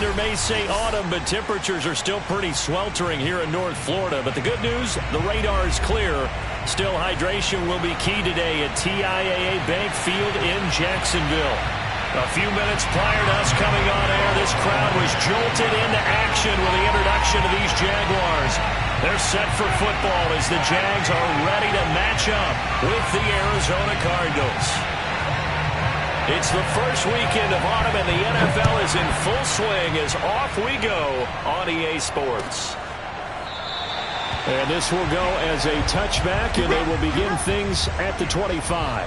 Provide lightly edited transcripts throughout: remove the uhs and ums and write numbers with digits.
weather may say autumn, but temperatures are still pretty sweltering here in North Florida. But the good news, the radar is clear. Still, hydration will be key today at TIAA Bank Field in Jacksonville. A few minutes prior to us coming on air, this crowd was jolted into action with the introduction of these Jaguars. They're set for football as the Jags are ready to match up with the Arizona Cardinals. It's the first weekend of autumn, and the NFL is in full swing as off we go on EA Sports. And this will go as a touchback, and they will begin things at the 25.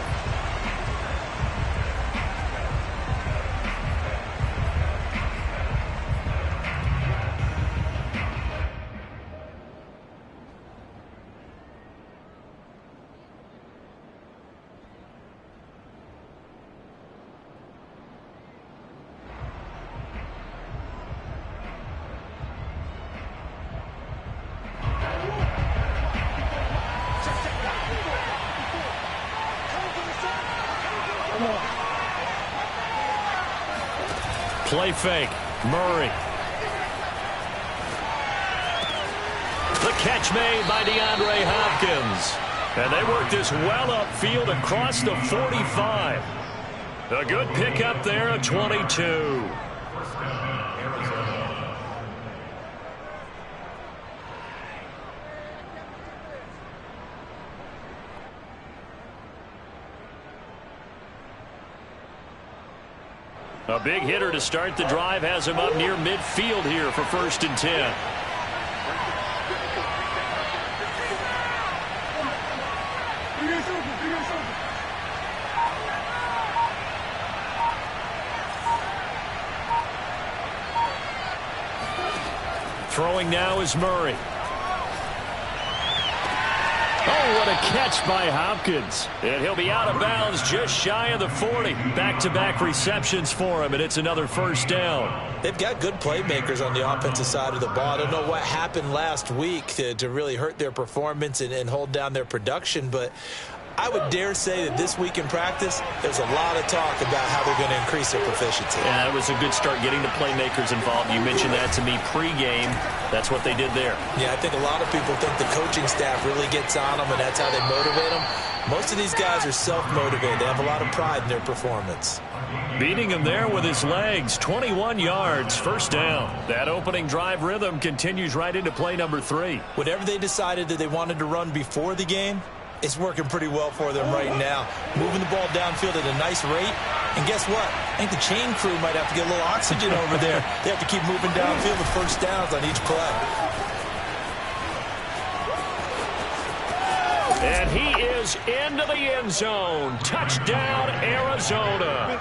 Play fake. Murray. The catch made by DeAndre Hopkins. And they work this well upfield across the 45. A good pickup there at 22. A big hitter to start the drive has him up near midfield here for 1st and 10. Throwing now is Murray. Oh, what a catch by Hopkins. And he'll be out of bounds just shy of the 40. Back-to-back receptions for him, and it's another 1st down. They've got good playmakers on the offensive side of the ball. I don't know what happened last week to really hurt their performance and hold down their production, but I would dare say that this week in practice, there's a lot of talk about how they're going to increase their proficiency. Yeah, that was a good start getting the playmakers involved. You mentioned that to me pregame. That's what they did there. Yeah, I think a lot of people think the coaching staff really gets on them, and that's how they motivate them. Most of these guys are self-motivated. They have a lot of pride in their performance. Beating him there with his legs. 21 yards, 1st down. That opening drive rhythm continues right into play number 3. Whatever they decided that they wanted to run before the game, it's working pretty well for them right now. Moving the ball downfield at a nice rate. And guess what? I think the chain crew might have to get a little oxygen over there. They have to keep moving downfield with 1st downs on each play. And he is into the end zone. Touchdown, Arizona.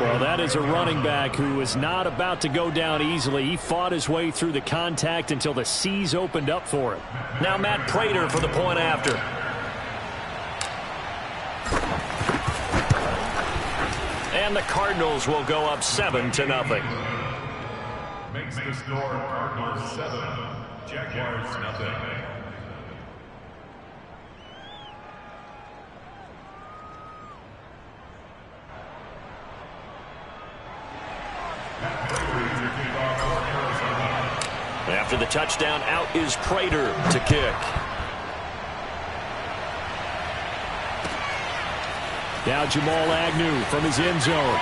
Well, that is a running back who was not about to go down easily. He fought his way through the contact until the seas opened up for him. Now Matt Prater for the point after. And the Cardinals will go up 7-0. Makes the score Cardinals 7, Jaguars nothing. After the touchdown, out is Prater to kick. Now Jamal Agnew from his end zone.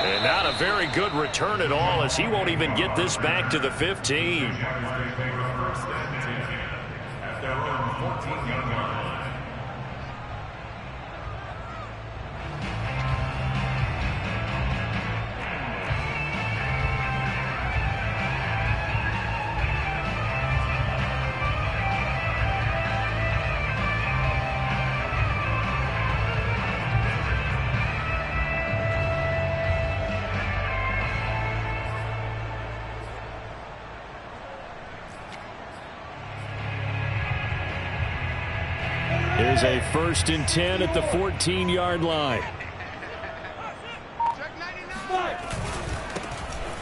And not a very good return at all, as he won't even get this back to the 15. Here's a 1st and 10 at the 14-yard line.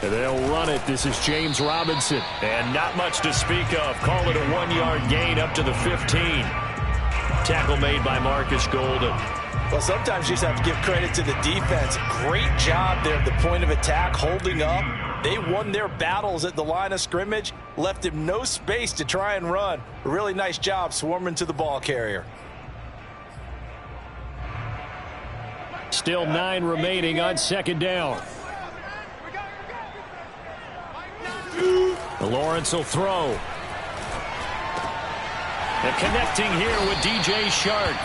And they'll run it. This is James Robinson. And not much to speak of. Call it a 1-yard gain up to the 15. Tackle made by Marcus Golden. Well, sometimes you just have to give credit to the defense. Great job there at the point of attack, holding up, They won their battles at the line of scrimmage, left him no space to try and run. A really nice job swarming to the ball carrier. Still 9 remaining on second down. Lawrence will throw. And connecting here with DJ Shark.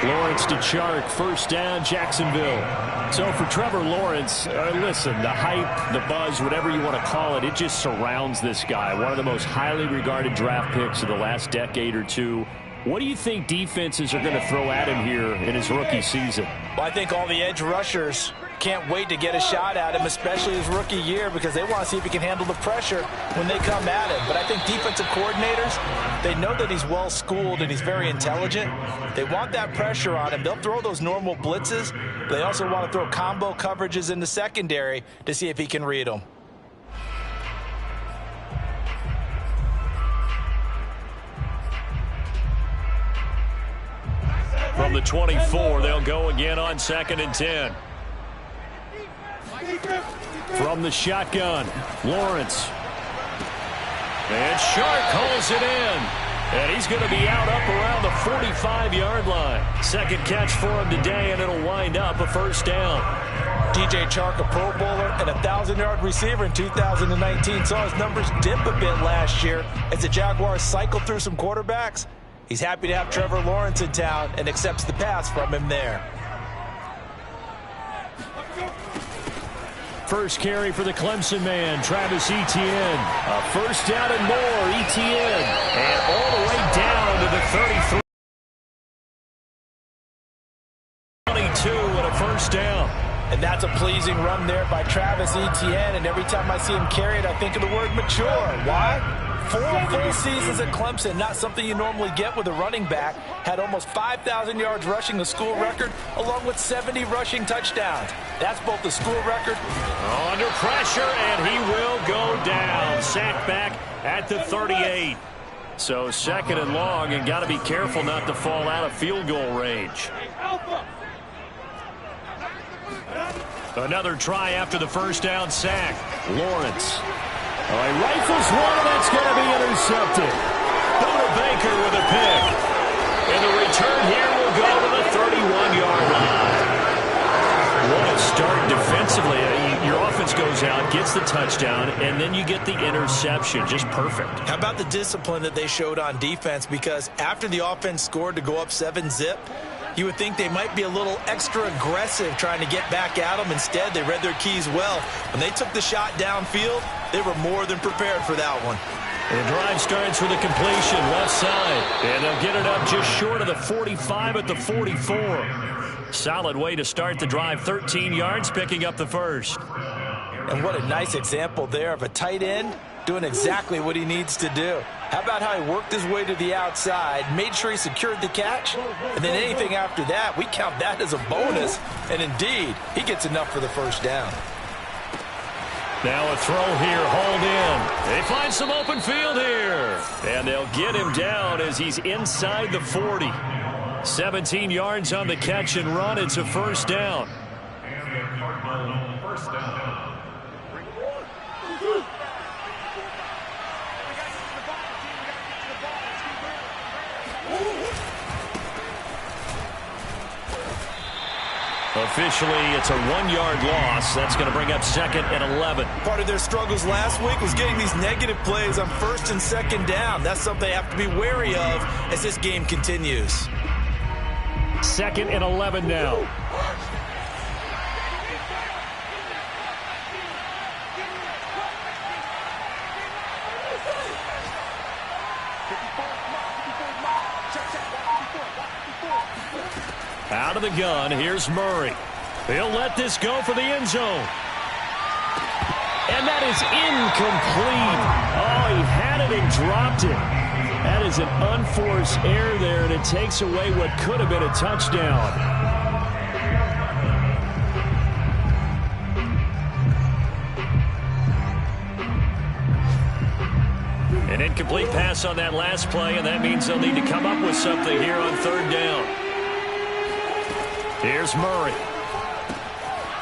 Lawrence to Shark, first down, Jacksonville. So for Trevor Lawrence, listen, the hype, the buzz, whatever you want to call it, it just surrounds this guy. One of the most highly regarded draft picks of the last decade or two. What do you think defenses are going to throw at him here in his rookie season? Well, I think all the edge rushers can't wait to get a shot at him, especially his rookie year, because they want to see if he can handle the pressure when they come at him. But I think defensive coordinators, they know that he's well-schooled and he's very intelligent. They want that pressure on him. They'll throw those normal blitzes, but they also want to throw combo coverages in the secondary to see if he can read them. From the 24, they'll go again on 2nd and 10. From the shotgun, Lawrence. And Shark holds it in. And he's going to be out up around the 45-yard line. Second catch for him today, and it'll wind up a first down. DJ Chark, a Pro Bowler and a 1,000-yard receiver in 2019, saw his numbers dip a bit last year as the Jaguars cycled through some quarterbacks. He's happy to have Trevor Lawrence in town and accepts the pass from him there. First carry for the Clemson man, Travis Etienne. A first down and more, Etienne. And all the way down to the 33. 22 and a first down. And that's a pleasing run there by Travis Etienne. And every time I see him carry it, I think of the word mature. Why? 4 full seasons at Clemson, not something you normally get with a running back. Had almost 5,000 yards rushing, the school record, along with 70 rushing touchdowns. That's both the school record. Under pressure, and he will go down. Sacked back at the 38. So 2nd and long, and got to be careful not to fall out of field goal range. Another try after the first down sack. Lawrence. He rifles one, and that's going to be intercepted. Buda Baker with a pick. And the return here will go to the 31-yard line. What a start defensively. Your offense goes out, gets the touchdown, and then you get the interception. Just perfect. How about the discipline that they showed on defense? Because after the offense scored to go up 7-zip, you would think they might be a little extra aggressive trying to get back at them. Instead, they read their keys well. When they took the shot downfield, they were more than prepared for that one. The drive starts with a completion left side. And they'll get it up just short of the 45 at the 44. Solid way to start the drive. 13 yards, picking up the first. And what a nice example there of a tight end doing exactly what he needs to do. How about how he worked his way to the outside, made sure he secured the catch, and then anything after that, we count that as a bonus. And indeed, he gets enough for the first down. Now a throw here, hauled in. They find some open field here. And they'll get him down as he's inside the 40. 17 yards on the catch and run. It's a first down. And the Cardinals first down. Officially, it's a 1-yard loss. That's going to bring up 2nd and 11. Part of their struggles last week was getting these negative plays on 1st and 2nd down. That's something they have to be wary of as this game continues. 2nd and 11 now. Out of the gun, here's Murray. He'll let this go for the end zone. And that is incomplete. Oh, he had it and dropped it. That is an unforced error there, and it takes away what could have been a touchdown. An incomplete pass on that last play, and that means they'll need to come up with something here on 3rd down. Here's Murray.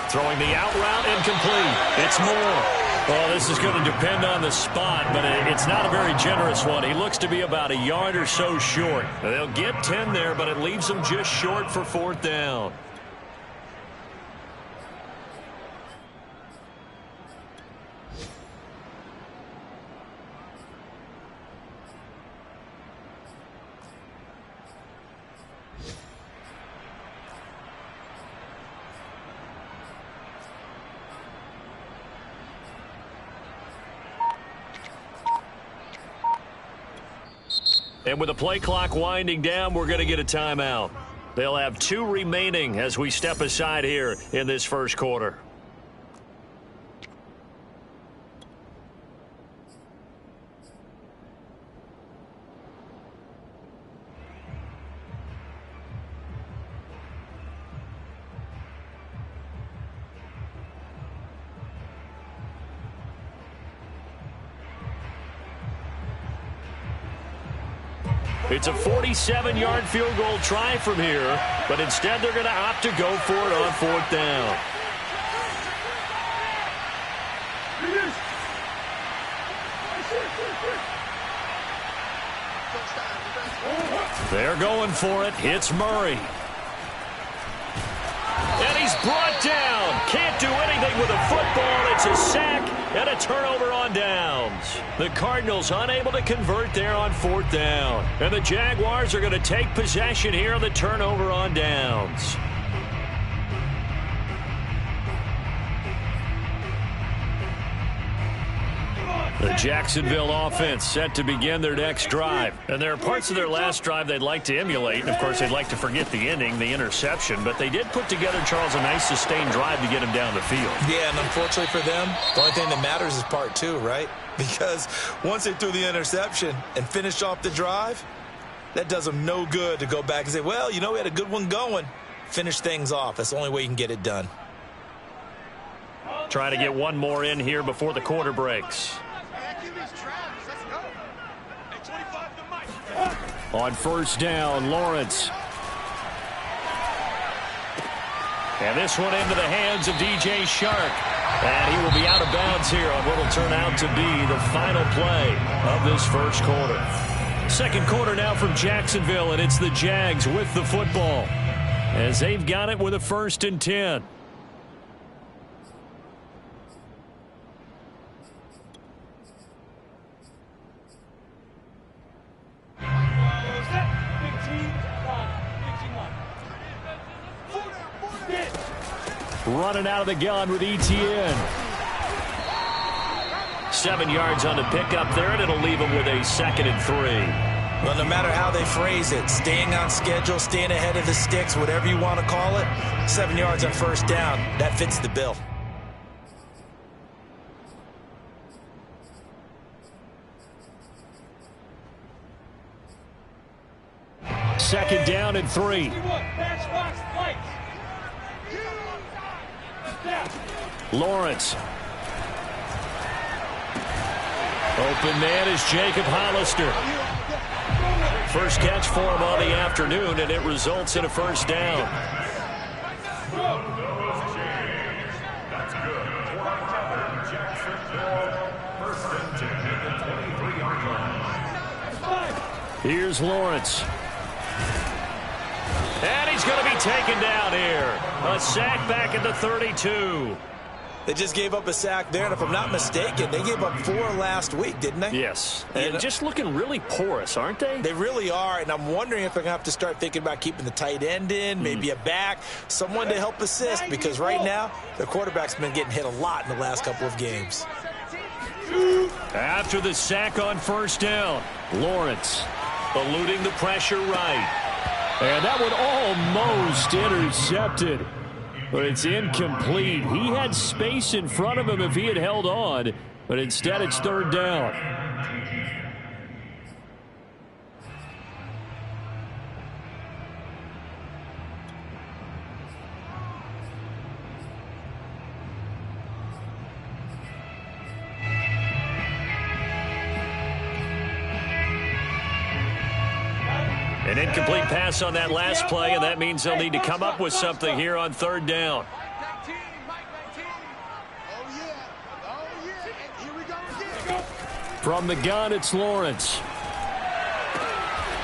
Throwing the out route, incomplete. It's Moore. Well, this is going to depend on the spot, but it's not a very generous one. He looks to be about a yard or so short. They'll get 10 there, but it leaves them just short for 4th down. And with the play clock winding down, we're going to get a timeout. They'll have 2 remaining as we step aside here in this first quarter. It's a 47-yard field goal try from here, but instead they're going to opt to go for it on 4th down. They're going for it. It's Murray. And he's brought down. Can't do anything with a football. It's a sack and a turnover on downs. The Cardinals unable to convert there on 4th down. And the Jaguars are going to take possession here on the turnover on downs. The Jacksonville offense set to begin their next drive. And there are parts of their last drive they'd like to emulate. And, of course, they'd like to forget the ending, the interception. But they did put together, Charles, a nice sustained drive to get him down the field. Yeah, and unfortunately for them, the only thing that matters is part 2, right? Because once they threw the interception and finished off the drive, that does them no good to go back and say, well, you know, we had a good one going. Finish things off. That's the only way you can get it done. Trying to get one more in here before the quarter breaks. On 1st down, Lawrence. And this one into the hands of DJ Shark. And he will be out of bounds here on what will turn out to be the final play of this first quarter. Second quarter now from Jacksonville, and it's the Jags with the football as they've got it with a 1st and 10. Running out of the gun with ETN. 7 yards on the pickup there, and it'll leave him with a 2nd and 3. Well, no matter how they phrase it, staying on schedule, staying ahead of the sticks, whatever you want to call it, 7 yards on 1st down, that fits the bill. Second down and 3. Lawrence. Open man is Jacob Hollister. First catch for him on the afternoon, and it results in a 1st down. That's good. Jacksonville, 1st and 10 at the 23-yard line. Here's Lawrence. And he's going to be taken down here. A sack back at the 32. They just gave up a sack there, and if I'm not mistaken, they gave up 4 last week, didn't they? Yes. And just looking really porous, aren't they? They really are, and I'm wondering if they're going to have to start thinking about keeping the tight end in, maybe a back, someone to help assist, because right now, their quarterback's been getting hit a lot in the last couple of games. After the sack on 1st down, Lawrence eluding the pressure right. And that one almost intercepted. But it's incomplete. He had space in front of him if he had held on, but instead it's 3rd down. An incomplete pass on that last play, and that means they'll need to come up with something here on 3rd down. From the gun, it's Lawrence.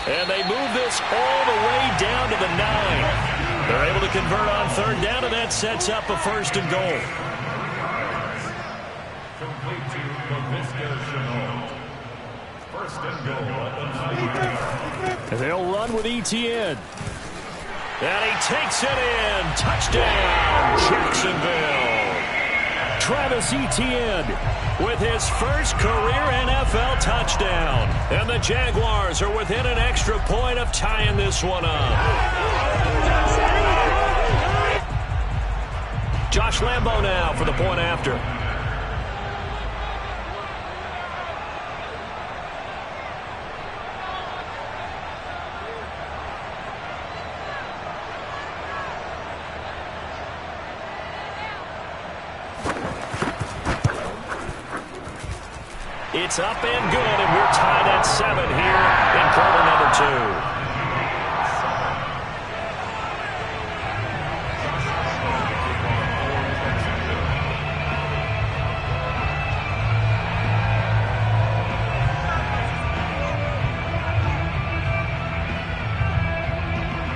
And they move this all the way down to the 9. They're able to convert on third down, and that sets up a 1st and goal. Complete to Laviska Shenault. 1st and goal. And they'll run with ETN. And he takes it in. Touchdown, Jacksonville. Travis Etienne with his first career NFL touchdown. And the Jaguars are within an extra point of tying this one up. Josh Lambo now for the point after. It's up and good, and we're tied at 7 here in quarter number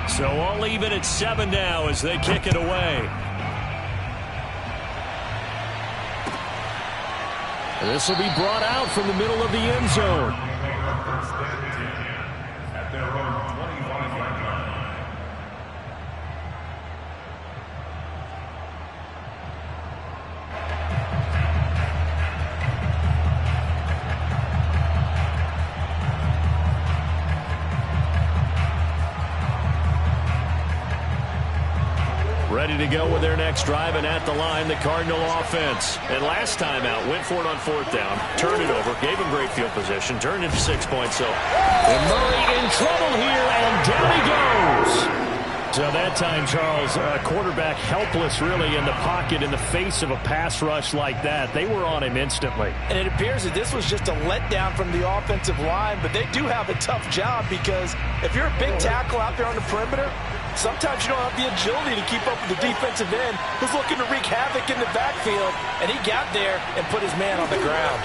2. So all even at 7 now as they kick it away. This will be brought out from the middle of the end zone. At their own 25-yard line. Ready to go with their next drive, and at the line, the Cardinal offense. And last time out, went for it on 4th down, turned it over, gave him great field position, turned it to 6 points. So, and Murray in trouble here, and down he goes. So that time, Charles, quarterback helpless really in the pocket in the face of a pass rush like that. They were on him instantly. And it appears that this was just a letdown from the offensive line, but they do have a tough job because if you're a big tackle out there on the perimeter, sometimes you don't have the agility to keep up with the defensive end who's looking to wreak havoc in the backfield, and he got there and put his man on the ground.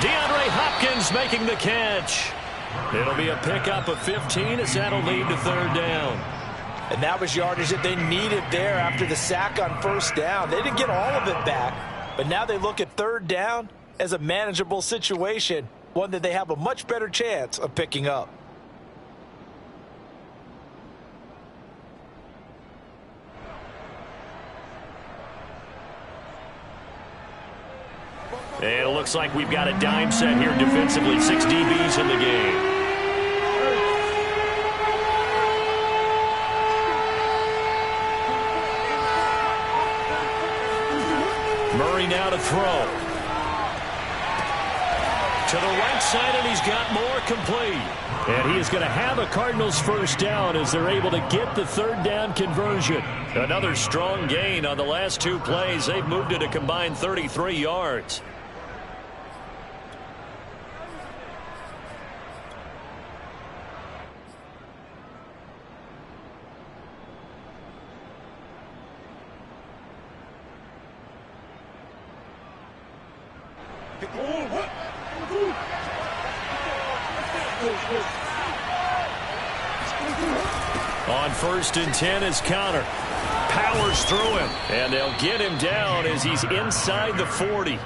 DeAndre Hopkins making the catch. It'll be a pickup of 15 as that'll lead to 3rd down. And that was yardage that they needed there after the sack on 1st down. They didn't get all of it back, but now they look at 3rd down as a manageable situation, one that they have a much better chance of picking up. And it looks like we've got a dime set here defensively. 6 DBs in the game. Murray now to throw. To the right side, and he's got more complete. And he is going to have a Cardinals 1st down as they're able to get the 3rd down conversion. Another strong gain on the last 2 plays. They've moved it a combined 33 yards. On 1st and 10 is Connor. Powers through him. And they'll get him down as he's inside the 40.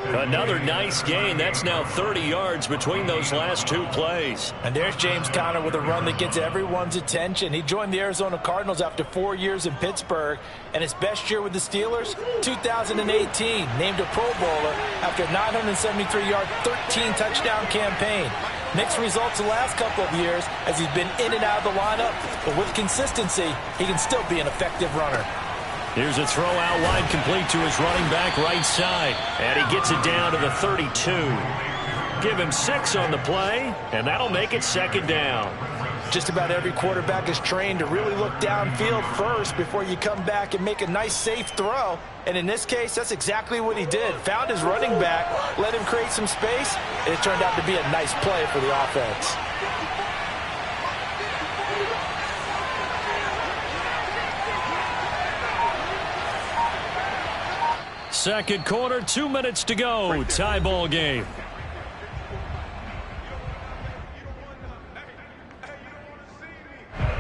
Another nice gain. That's now 30 yards between those last 2 plays. And there's James Conner with a run that gets everyone's attention. He joined the Arizona Cardinals after 4 years in Pittsburgh. And his best year with the Steelers, 2018. Named a Pro Bowler after a 973-yard, 13-touchdown campaign. Mixed results the last couple of years as he's been in and out of the lineup. But with consistency, he can still be an effective runner. Here's a throw out wide complete to his running back right side. And he gets it down to the 32. Give him 6 on the play, and that'll make it 2nd down. Just about every quarterback is trained to really look downfield first before you come back and make a nice, safe throw. And in this case, that's exactly what he did. Found his running back, let him create some space, and it turned out to be a nice play for the offense. Second quarter, 2 minutes to go. Tie ball game.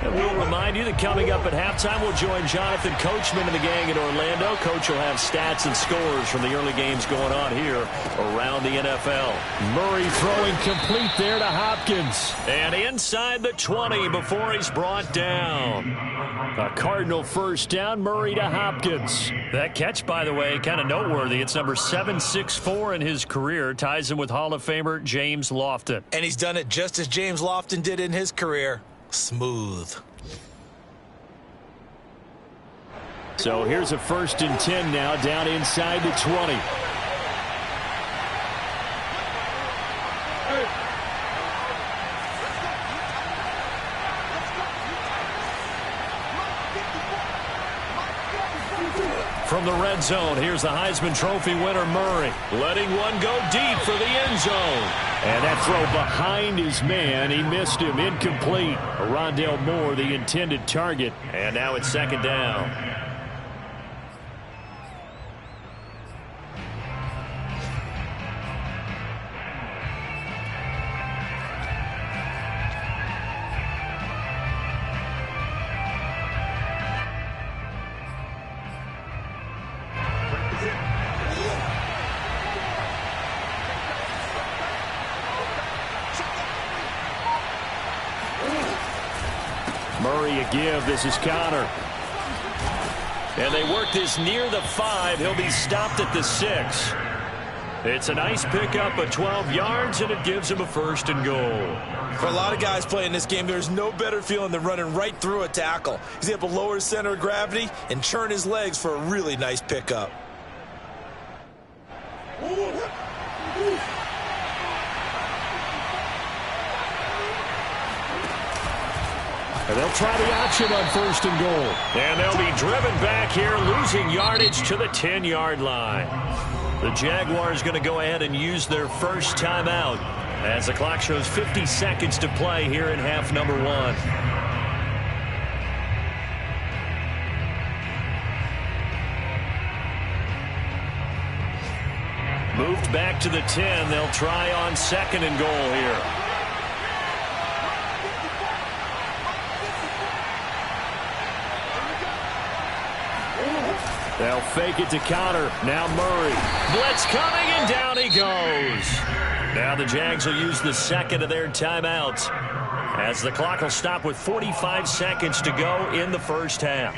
And we'll remind you that coming up at halftime, we'll join Jonathan Coachman and the gang in Orlando. Coach will have stats and scores from the early games going on here around the NFL. Murray throwing complete there to Hopkins. And inside the 20 before he's brought down. A Cardinal first down, Murray to Hopkins. That catch, by the way, kind of noteworthy. It's number 764 in his career. Ties him with Hall of Famer James Lofton. And he's done it just as James Lofton did in his career. Smooth. So here's a 1st and 10 now, down inside the 20. From the red zone, here's the Heisman Trophy winner Murray. Letting one go deep for the end zone. And that throw behind his man. He missed him. Incomplete. Rondale Moore, the intended target. And now it's 2nd down. Murray a give. This is Connor. And they work this near the 5. He'll be stopped at the 6. It's a nice pickup of 12 yards, and it gives him a 1st and goal. For a lot of guys playing this game, there's no better feeling than running right through a tackle. He's able to lower his center of gravity and churn his legs for a really nice pickup. And they'll try the option on 1st and goal. And they'll be driven back here, losing yardage to the 10-yard line. The Jaguars going to go ahead and use their first timeout as the clock shows 50 seconds to play here in half number 1. Moved back to the 10. They'll try on 2nd and goal here. They'll fake it to Connor. Now Murray. Blitz coming, and down he goes. Now the Jags will use the 2nd of their timeouts as the clock will stop with 45 seconds to go in the first half.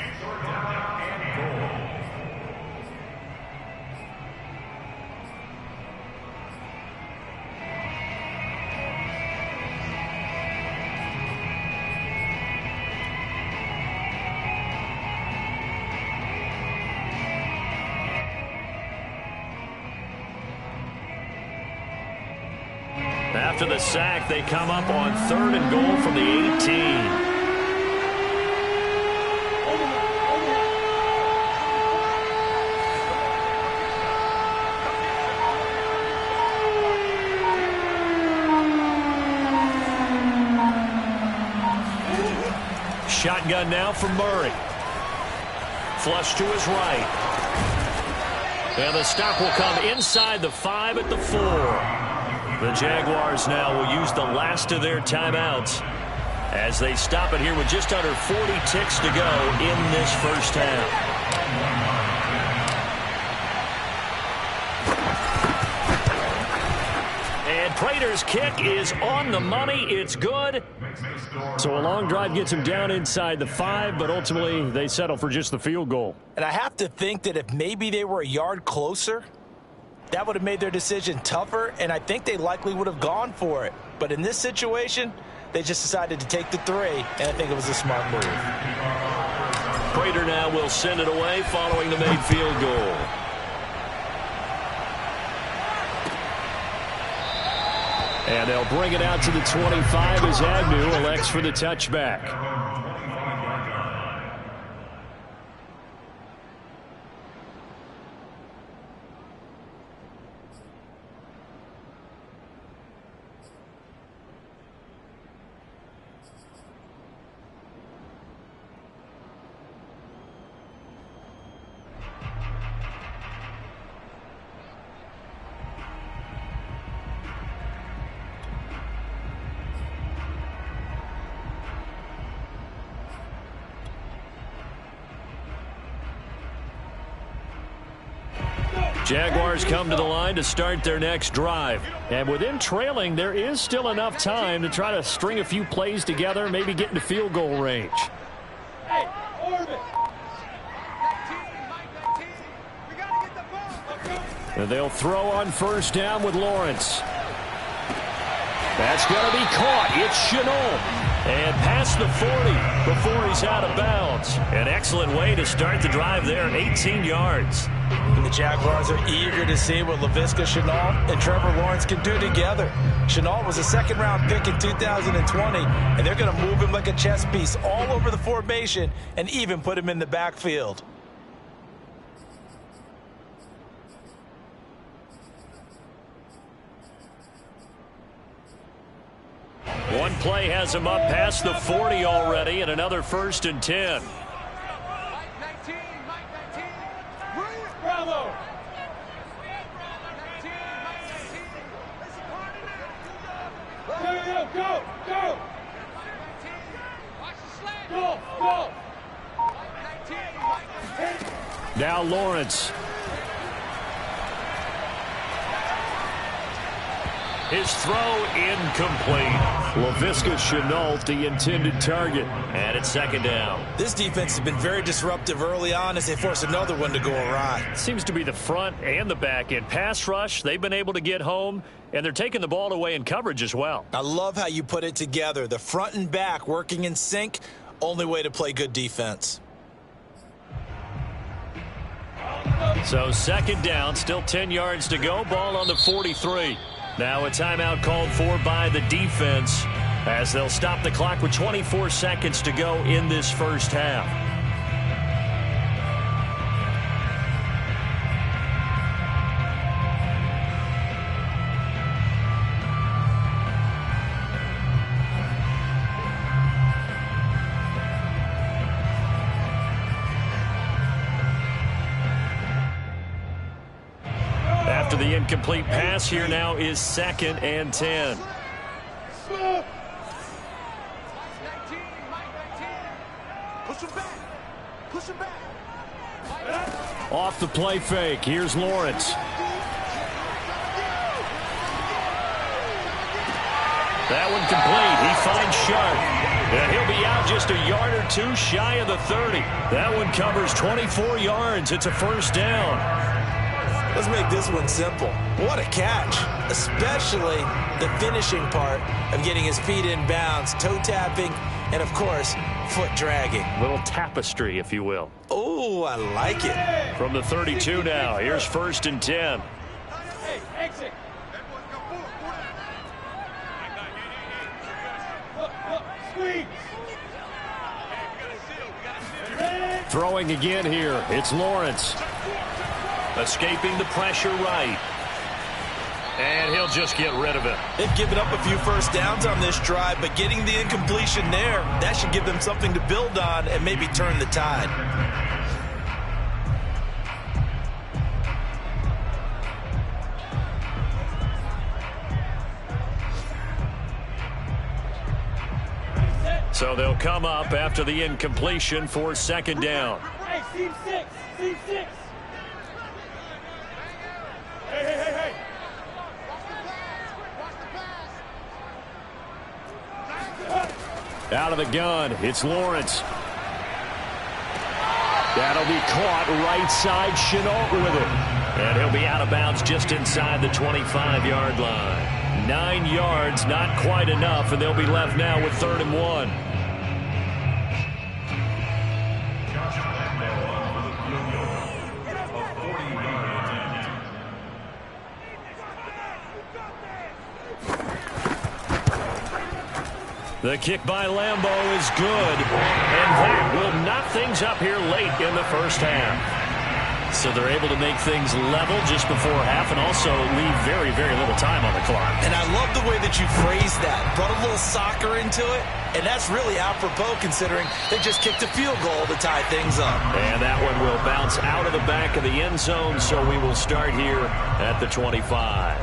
After the sack, they come up on 3rd and goal from the 18. Shotgun now from Murray. Flush to his right. And the stop will come inside the 5 at the 4. The Jaguars now will use the last of their timeouts as they stop it here with just under 40 ticks to go in this first half. And Prater's kick is on the money. It's good. So a long drive gets him down inside the 5, but ultimately they settle for just the field goal. And I have to think that if maybe they were a yard closer, that would have made their decision tougher, and I think they likely would have gone for it. But in this situation, they just decided to take the 3, and I think it was a smart move. Prater now will send it away following the made field goal. And they'll bring it out to the 25 as Agnew elects for the touchback. Jaguars come to the line to start their next drive. And with them trailing, there is still enough time to try to string a few plays together, maybe get into field goal range. And they'll throw on first down with Lawrence. That's going to be caught. It's Chenault. And past the 40 before he's out of bounds. An excellent way to start the drive there, 18 yards. And the Jaguars are eager to see what Laviska Shenault and Trevor Lawrence can do together. Shenault was a second-round pick in 2020, and they're going to move him like a chess piece all over the formation and even put him in the backfield. One play has him up past the 40 already, and another 1st and 10. Bravo. Go. Now Lawrence. His throw incomplete. Laviska Shenault, the intended target. And it's 2nd down. This defense has been very disruptive early on as they force another one to go awry. Seems to be the front and the back end. Pass rush, they've been able to get home, and they're taking the ball away in coverage as well. I love how you put it together. The front and back working in sync, only way to play good defense. So 2nd down, still 10 yards to go. Ball on the 43. Now a timeout called for by the defense as they'll stop the clock with 24 seconds to go in this first half. After the incomplete pass, here now is 2nd and 10. Off the play fake, here's Lawrence. That one complete. He finds Sharp. And he'll be out just a yard or two shy of the 30. That one covers 24 yards. It's a 1st down. Let's make this one simple. What a catch, especially the finishing part of getting his feet in bounds, toe tapping, and, of course, foot dragging. Little tapestry, if you will. Oh, I like it. From the 32 now, here's 1st and 10. Hey, exit. Squeeze. Throwing again here, it's Lawrence. Escaping the pressure right. And he'll just get rid of it. They've given up a few first downs on this drive, but getting the incompletion there, that should give them something to build on and maybe turn the tide. So they'll come up after the incompletion for 2nd down. Hey, seam 6. Seam 6. Hey. Out of the gun, it's Lawrence. That'll be caught right side, Chenault with it. And he'll be out of bounds just inside the 25-yard line. 9 yards, not quite enough, and they'll be left now with 3rd and 1. The kick by Lambeau is good, and that will knock things up here late in the first half. So they're able to make things level just before half and also leave very, very little time on the clock. And I love the way that you phrased that. Brought a little soccer into it, and that's really apropos considering they just kicked a field goal to tie things up. And that one will bounce out of the back of the end zone, so we will start here at the 25.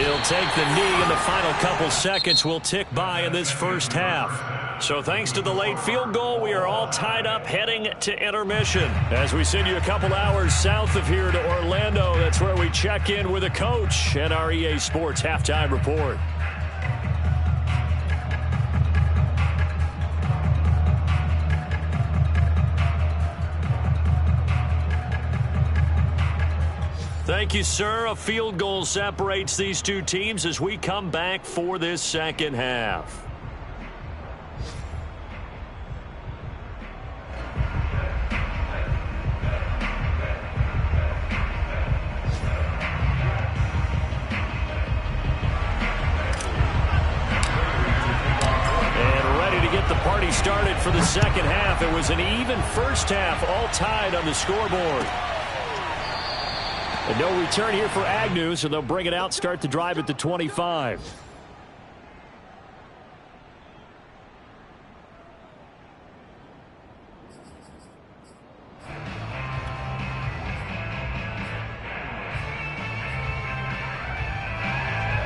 He'll take the knee, and the final couple seconds will tick by in this first half. So thanks to the late field goal, we are all tied up heading to intermission. As we send you a couple hours south of here to Orlando, that's where we check in with a coach and our EA Sports Halftime Report. Thank you, sir. A field goal separates these two teams as we come back for this second half. And ready to get the party started for the second half. It was an even first half, all tied on the scoreboard. And no return here for Agnew, so they'll bring it out, start the drive at the 25.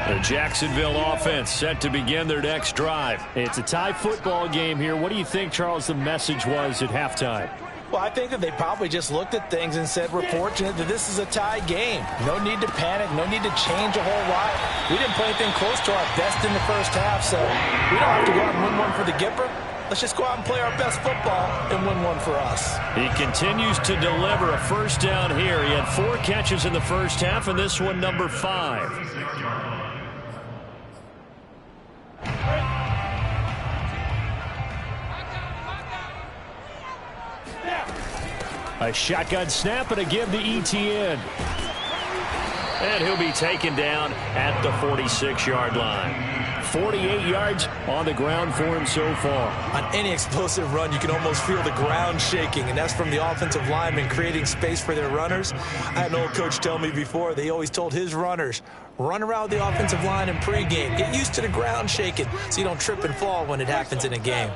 The Jacksonville offense set to begin their next drive. It's a tie football game here. What do you think, Charles, the message was at halftime? Well, I think that they probably just looked at things and said, we're fortunate that this is a tie game. No need to panic. No need to change a whole lot. We didn't play anything close to our best in the first half, so we don't have to go out and win one for the Gipper. Let's just go out and play our best football and win one for us. He continues to deliver a first down here. He had 4 catches in the first half, and this one number 5. A shotgun snap and a give to ETN. And he'll be taken down at the 46-yard line. 48 yards on the ground for him so far. On any explosive run, you can almost feel the ground shaking, and that's from the offensive linemen creating space for their runners. I had an old coach tell me before, they always told his runners, run around the offensive line in pregame. Get used to the ground shaking so you don't trip and fall when it happens in a game.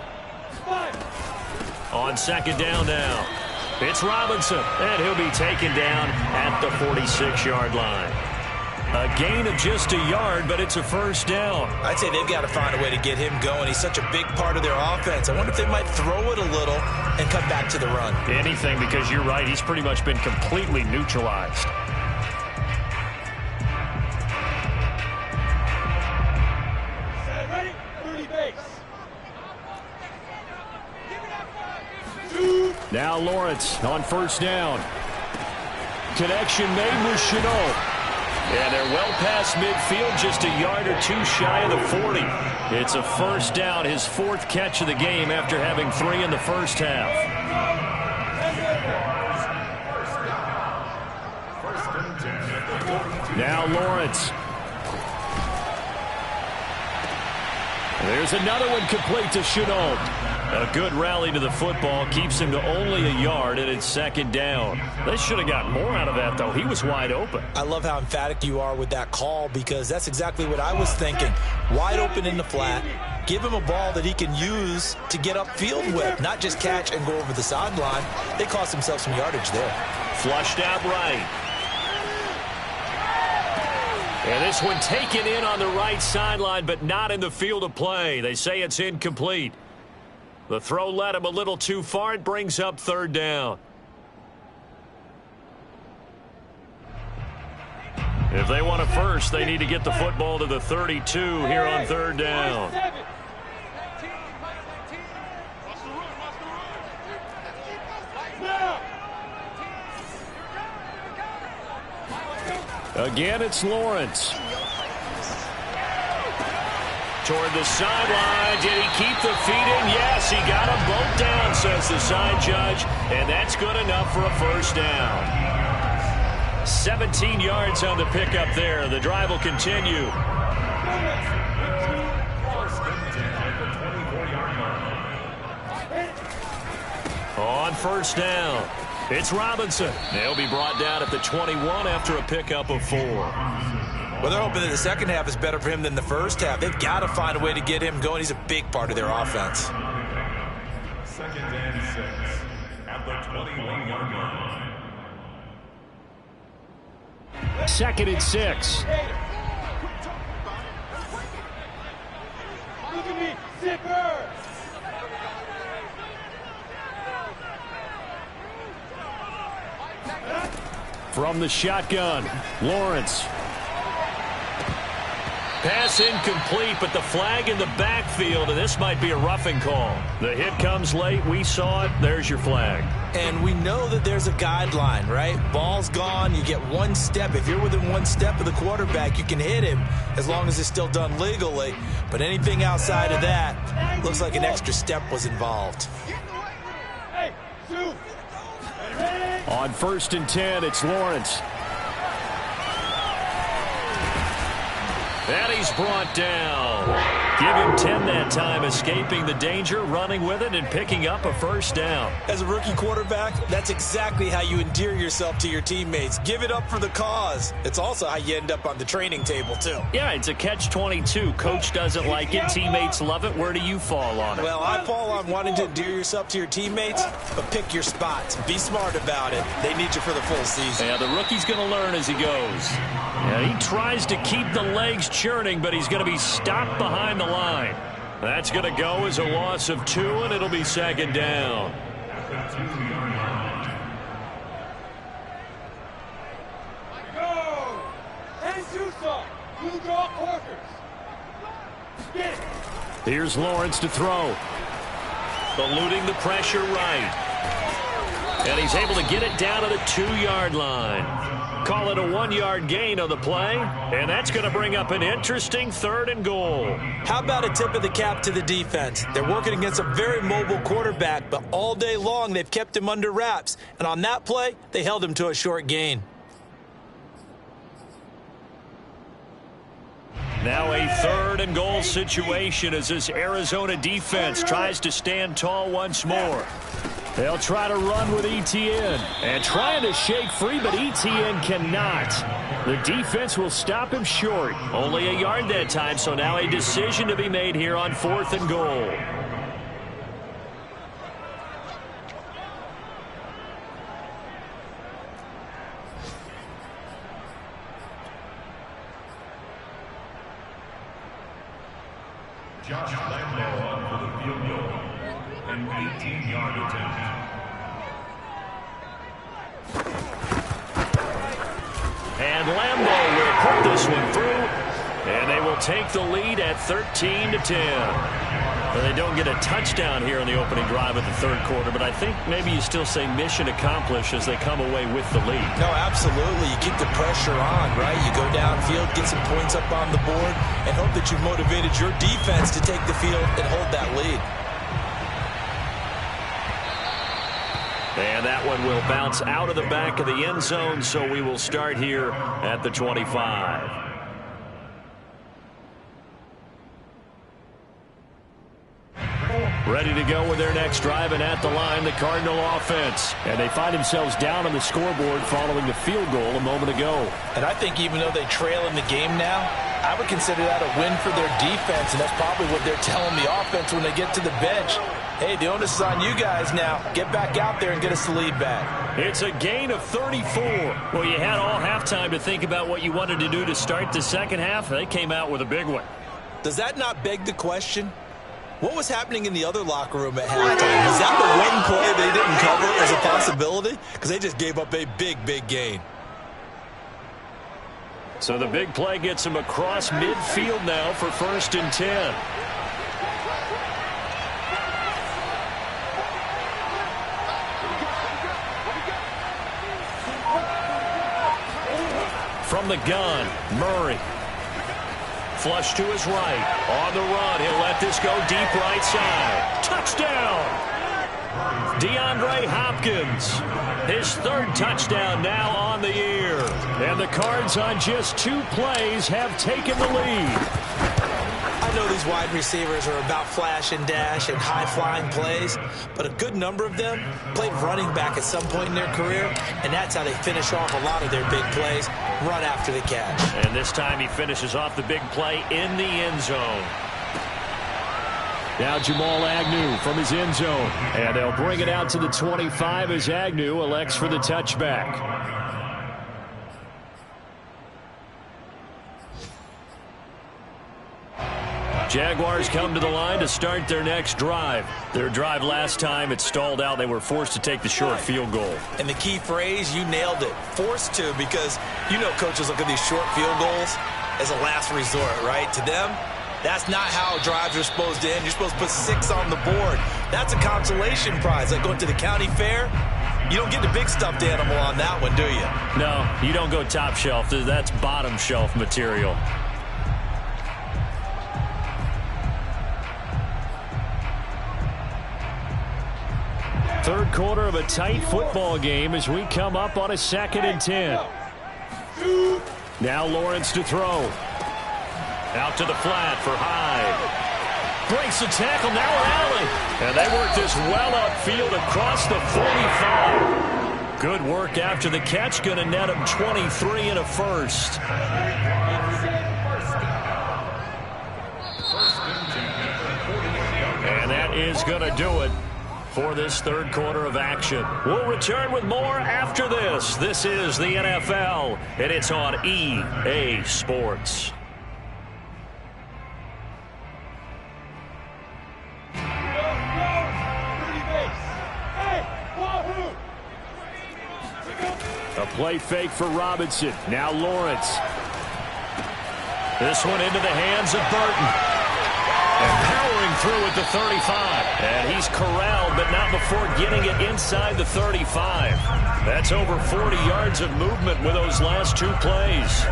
On second down now. It's Robinson, and he'll be taken down at the 46-yard line. A gain of just a yard, but it's a first down. I'd say they've got to find a way to get him going. He's such a big part of their offense. I wonder if they might throw it a little and cut back to the run. Anything, because you're right. He's pretty much been completely neutralized. Ready? 30 base. Now Lawrence on first down. Connection made with Chenault. And they're well past midfield, just a yard or 2 shy of the 40. It's a first down, his 4th catch of the game after having 3 in the first half. Now Lawrence. There's another one complete to Chenault. A good rally to the football keeps him to only a yard, and it's second down. They should have gotten more out of that, though. He was wide open. I love how emphatic you are with that call, because that's exactly what I was thinking. Wide open in the flat. Give him a ball that he can use to get upfield with, not just catch and go over the sideline. They cost themselves some yardage there. Flushed out right. And this one taken in on the right sideline, but not in the field of play. They say it's incomplete. The throw led him a little too far. It brings up third down. If they want a first, they need to get the football to the 32 here on third down. Again, it's Lawrence. Toward the sideline. Did he keep the feet in? Yes, he got them both down, says the side judge. And that's good enough for a first down. 17 yards on the pickup there. The drive will continue. On first down, it's Robinson. They'll be brought down at the 21 after a pickup of 4. Well, they're hoping that the second half is better for him than the first half. They've got to find a way to get him going. He's a big part of their offense. Second and 6 at the 21-yard line. Second and 6. Zipper! From the shotgun, Lawrence. Pass incomplete, but the flag in the backfield, and this might be a roughing call. The hit comes late. We saw it. There's your flag. And we know that there's a guideline, right? Ball's gone. You get one step. If you're within one step of the quarterback, you can hit him as long as it's still done legally. But anything outside of that, looks like an extra step was involved. Hey, shoot! On 1st and 10, it's Lawrence. And he's brought down. Give him 10 that time, escaping the danger, running with it, and picking up a first down. As a rookie quarterback, that's exactly how you endear yourself to your teammates. Give it up for the cause. It's also how you end up on the training table, too. Yeah, it's a catch-22. Coach doesn't like it. Teammates love it. Where do you fall on it? Well, I fall on wanting to endear yourself to your teammates, but pick your spots. Be smart about it. They need you for the full season. Yeah, the rookie's going to learn as he goes. Yeah, he tries to keep the legs churning, but he's going to be stopped behind the line. That's going to go as a loss of 2, and it'll be 2nd down. Go! Jesus! Blue draw quarters! Get it! Here's Lawrence to throw. Eluding the pressure right. And he's able to get it down to the 2-yard line. Call it a 1-yard gain on the play, and that's going to bring up an interesting 3rd and goal. How about a tip of the cap to the defense? They're working against a very mobile quarterback, but all day long they've kept him under wraps. And on that play, they held him to a short gain. Now a 3rd and goal situation as this Arizona defense tries to stand tall once more. They'll try to run with Etienne. And trying to shake free, but Etienne cannot. The defense will stop him short. Only a yard that time, so now a decision to be made here on 4th and goal. Josh Lambo on for the field goal. An 18-yard attempt. And Lambo will put this one through, and they will take the lead at 13-10. Well, they don't get a touchdown here in the opening drive of the 3rd quarter, but I think maybe you still say mission accomplished as they come away with the lead. No, absolutely. You keep the pressure on, right? You go downfield, get some points up on the board, and hope that you've motivated your defense to take the field and hold that lead. And that one will bounce out of the back of the end zone, so we will start here at the 25. Ready to go with their next drive, and at the line, the Cardinal offense. And they find themselves down on the scoreboard following the field goal a moment ago. And I think even though they trail in the game now, I would consider that a win for their defense, and that's probably what they're telling the offense when they get to the bench. Hey, the onus is on you guys now. Get back out there and get us the lead back. It's a gain of 34. Well, you had all halftime to think about what you wanted to do to start the second half. They came out with a big one. Does that not beg the question? What was happening in the other locker room at halftime? Was that the one play they didn't cover as a possibility? Because they just gave up a big, big gain. So the big play gets him across midfield now for 1st and 10. From the gun, Murray. Flush to his right. On the run, he'll let this go deep right side. Touchdown! DeAndre Hopkins. His 3rd touchdown now on the year. And the Cards on just 2 plays have taken the lead. I know these wide receivers are about flash and dash and high-flying plays, but a good number of them played running back at some point in their career, and that's how they finish off a lot of their big plays, run after the catch. And this time he finishes off the big play in the end zone. Now Jamal Agnew from his end zone, and they'll bring it out to the 25 as Agnew elects for the touchback. Jaguars come to the line to start their next drive. Their drive last time, it stalled out. They were forced to take the short field goal. And the key phrase, you nailed it. Forced to, because you know coaches look at these short field goals as a last resort, right? To them, that's not how drives are supposed to end. You're supposed to put 6 on the board. That's a consolation prize. Like going to the county fair, you don't get the big stuffed animal on that one, do you? No, you don't go top shelf. That's bottom shelf material. Third quarter of a tight football game as we come up on a 2nd and 10. Now Lawrence to throw. Out to the flat for Hyde. Breaks the tackle, now rally. And they work this well upfield across the 45. Good work after the catch. Going to net him 23 and a first. And that is going to do it for this third quarter of action. We'll return with more after this. This is the NFL, and it's on EA Sports. A play fake for Robinson. Now Lawrence. This one into the hands of Burton. And powering through at the 35. And he's corralled, but not before getting it inside the 35. That's over 40 yards of movement with those last 2 plays.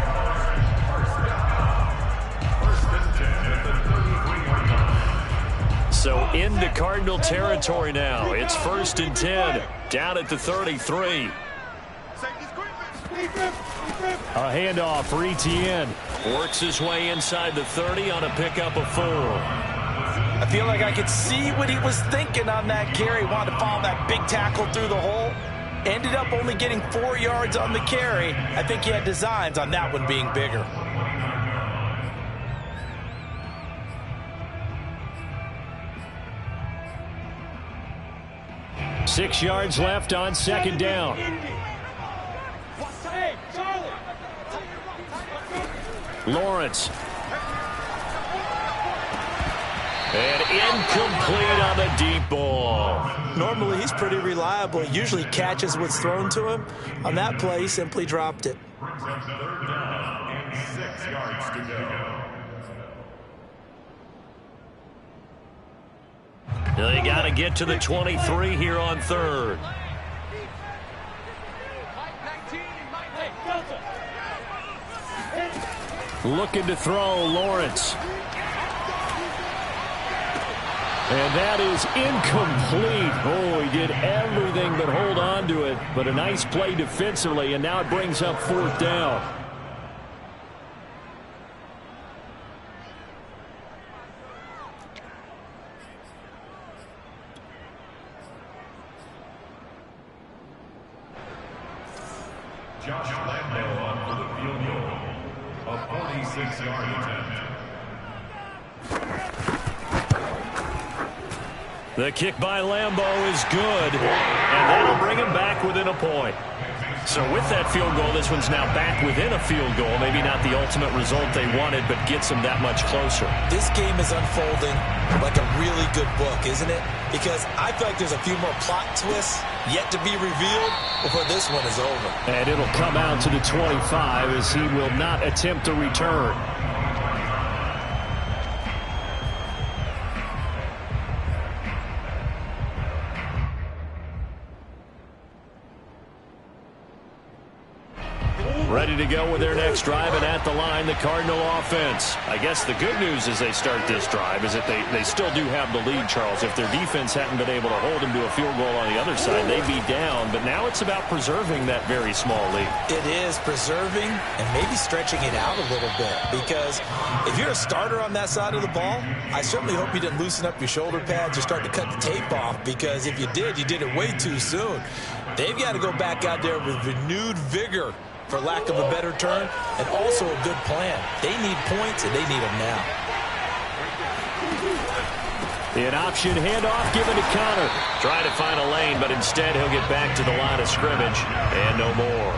So into Cardinal territory now. It's 1st and 10, down at the 33. A handoff for Etienne. Works his way inside the 30 on a pickup of 4. I feel like I could see what he was thinking on that carry. Wanted to follow that big tackle through the hole. Ended up only getting 4 yards on the carry. I think he had designs on that one being bigger. Six yards left on 2nd down. Lawrence. And incomplete on the deep ball. Normally, he's pretty reliable. He usually catches what's thrown to him. On that play, he simply dropped it. Brings up 3rd down and 6 yards to go. They got to get to the 23 here on 3rd. Looking to throw, Lawrence. And that is incomplete. Oh, he did everything but hold on to it. But a nice play defensively, and now it brings up 4th down. Josh Lambo on for the field goal. A 46-yard attempt. The kick by Lambo is good, and that'll bring him back within a point. So with that field goal, this one's now back within a field goal. Maybe not the ultimate result they wanted, but gets them that much closer. This game is unfolding like a really good book, isn't it? Because I feel like there's a few more plot twists yet to be revealed before this one is over. And it'll come out to the 25 as he will not attempt a return. Ready to go with their next drive, and at the line, the Cardinal offense. I guess the good news as they start this drive is that they still do have the lead, Charles. If their defense hadn't been able to hold them to a field goal on the other side, they'd be down. But now it's about preserving that very small lead. It is preserving and maybe stretching it out a little bit, because if you're a starter on that side of the ball, I certainly hope you didn't loosen up your shoulder pads or start to cut the tape off, because if you did, you did it way too soon. They've got to go back out there with renewed vigor, for lack of a better term, and also a good plan. They need points, and they need them now. An option handoff given to Connor. Trying to find a lane, but instead he'll get back to the line of scrimmage, and no more.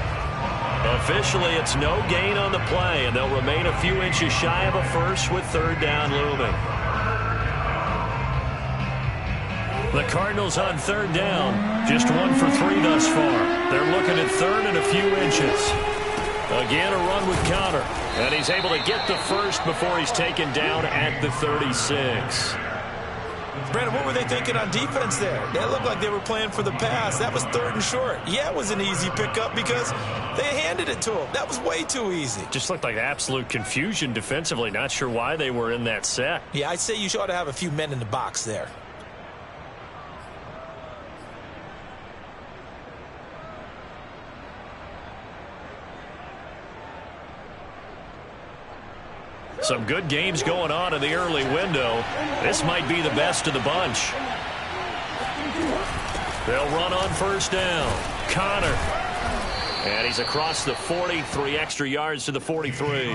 Officially, it's no gain on the play, and they'll remain a few inches shy of a first with third down looming. The Cardinals on third down, just 1 for 3 thus far. They're looking at third and a few inches. Again, a run with Connor, and he's able to get the first before he's taken down at the 36. Brandon, what were they thinking on defense there? They looked like they were playing for the pass. That was third and short. Yeah, it was an easy pickup because they handed it to him. That was way too easy. Just looked like absolute confusion defensively. Not sure why they were in that set. Yeah, I'd say you ought to have a few men in the box there. Some good games going on in the early window. This might be the best of the bunch. They'll run on first down. Connor. And he's across the 40, 3 extra yards to the 43.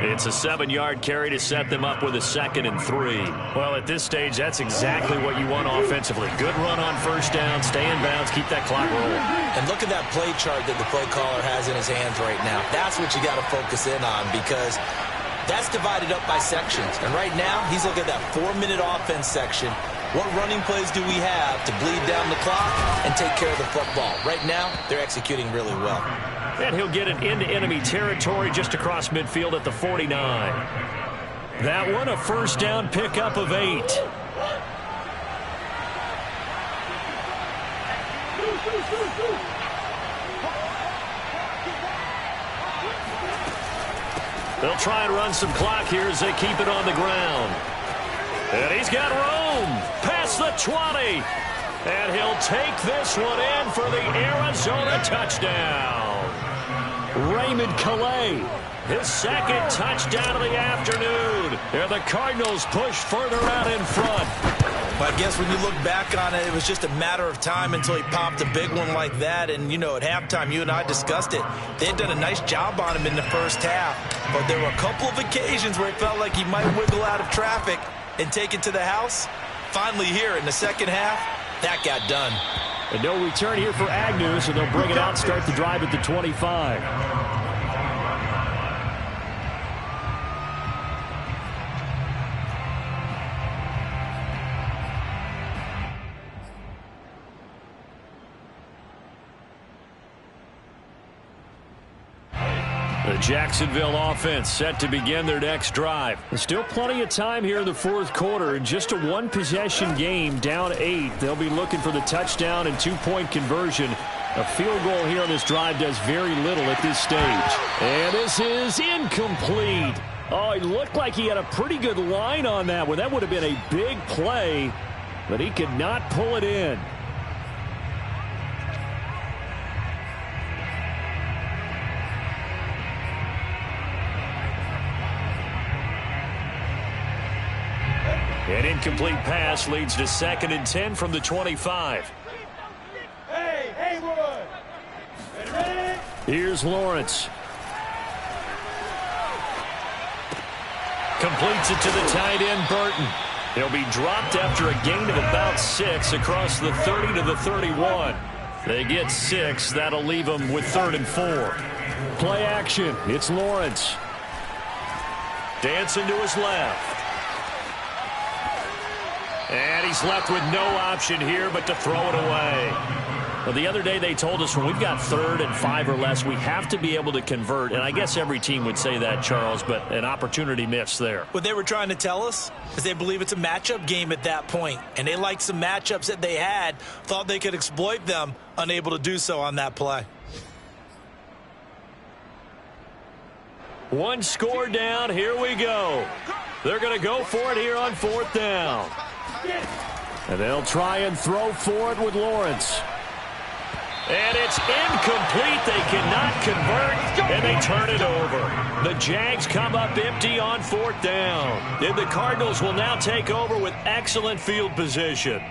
It's a 7-yard carry to set them up with a 2nd and 3. Well, at this stage, that's exactly what you want offensively. Good run on first down, stay in bounds, keep that clock rolling. And look at that play chart that the play caller has in his hands right now. That's what you got to focus in on because that's divided up by sections. And right now, he's looking at that 4-minute offense section. What running plays do we have to bleed down the clock and take care of the football? Right now, they're executing really well. And he'll get it into enemy territory just across midfield at the 49. That one, a first down pickup of 8. They'll try and run some clock here as they keep it on the ground. And he's got room past the 20. And he'll take this one in for the Arizona touchdown. Raymond Calais, his 2nd touchdown of the afternoon. And the Cardinals push further out in front. But I guess when you look back on it, it was just a matter of time until he popped a big one like that. And, you know, at halftime, you and I discussed it. They had done a nice job on him in the first half. But there were a couple of occasions where it felt like he might wiggle out of traffic and take it to the house. Finally here in the second half, that got done. And no return here for Agnew, so they'll bring it out and start the drive at the 25. The Jacksonville offense set to begin their next drive. There's still plenty of time here in the fourth quarter. In just a 1-possession game, down 8. They'll be looking for the touchdown and 2-point conversion. A field goal here on this drive does very little at this stage. And this is incomplete. Oh, it looked like he had a pretty good line on that one. That would have been a big play, but he could not pull it in. An incomplete pass leads to 2nd and 10 from the 25. Hey, Haywood! Ready? Here's Lawrence. Completes it to the tight end, Burton. He'll be dropped after a gain of about 6 across the 30 to the 31. They get 6. That'll leave them with 3rd and 4. Play action. It's Lawrence. Dancing to his left. And he's left with no option here but to throw it away. Well, the other day they told us when we've got 3rd and 5 or less, we have to be able to convert. And I guess every team would say that, Charles, but an opportunity missed there. What they were trying to tell us is they believe it's a matchup game at that point. And they liked some matchups that they had, thought they could exploit them, unable to do so on that play. One score down. Here we go. They're going to go for it here on 4th down. And they'll try and throw for it with Lawrence. And it's incomplete. They cannot convert, and they turn it over. The Jags come up empty on 4th down. And the Cardinals will now take over with excellent field position.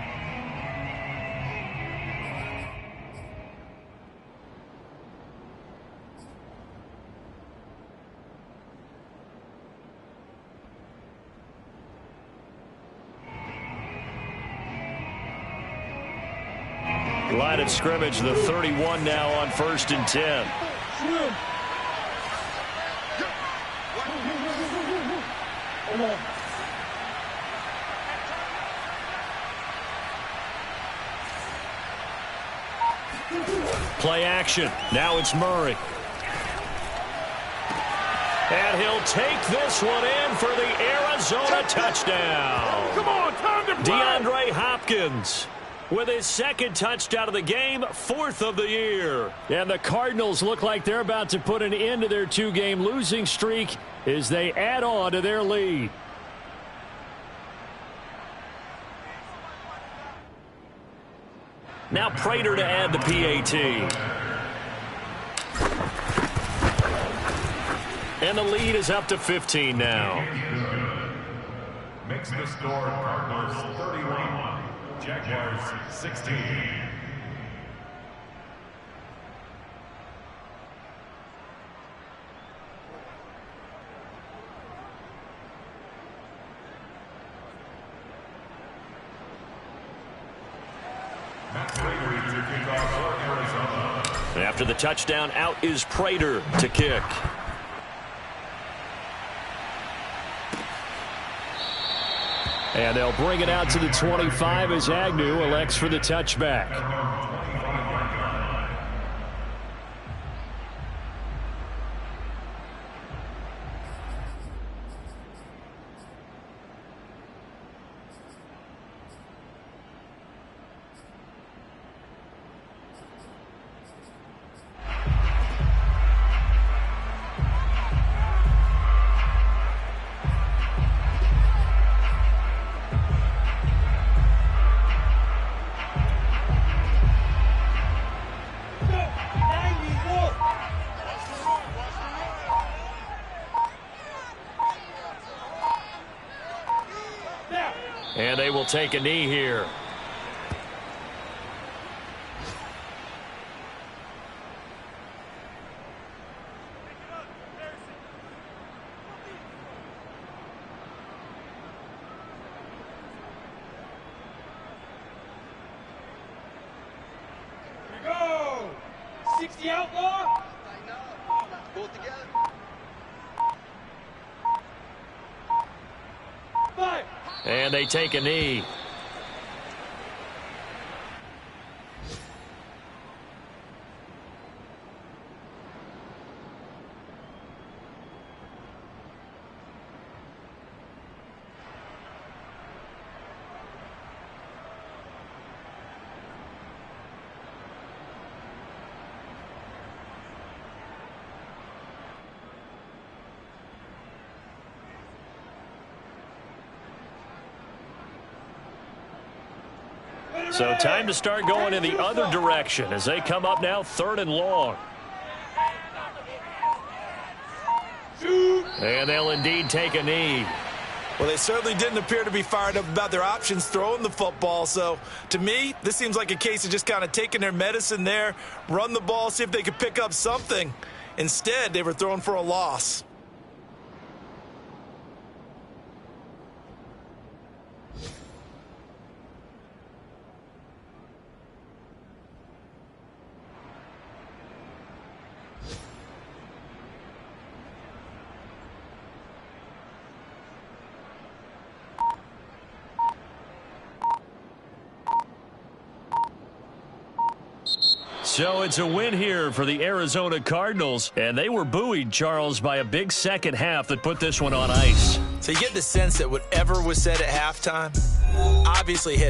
Line of scrimmage, the 31 now on 1st and 10. Play action. Now it's Murray. And he'll take this one in for the Arizona touchdown. Come on, time to play. DeAndre Hopkins with his 2nd touchdown of the game, 4th of the year. And the Cardinals look like they're about to put an end to their 2-game losing streak as they add on to their lead. Now Prater to add the PAT. And the lead is up to 15 now. Makes the score Cardinals 31, Jaguars 16. After the touchdown, out is Prater to kick. And they'll bring it out to the 25 as Agnew elects for the touchback. And they will take a knee here. Here we go. 60 outlaw. Pull it together. 5. And they take a knee. So time to start going in the other direction as they come up now 3rd and long. And they'll indeed take a knee. Well, they certainly didn't appear to be fired up about their options throwing the football. So, to me, this seems like a case of just kind of taking their medicine there, run the ball, see if they could pick up something. Instead, they were throwing for a loss. So it's a win here for the Arizona Cardinals, and they were buoyed, Charles, by a big second half that put this one on ice. So you get the sense that whatever was said at halftime obviously hit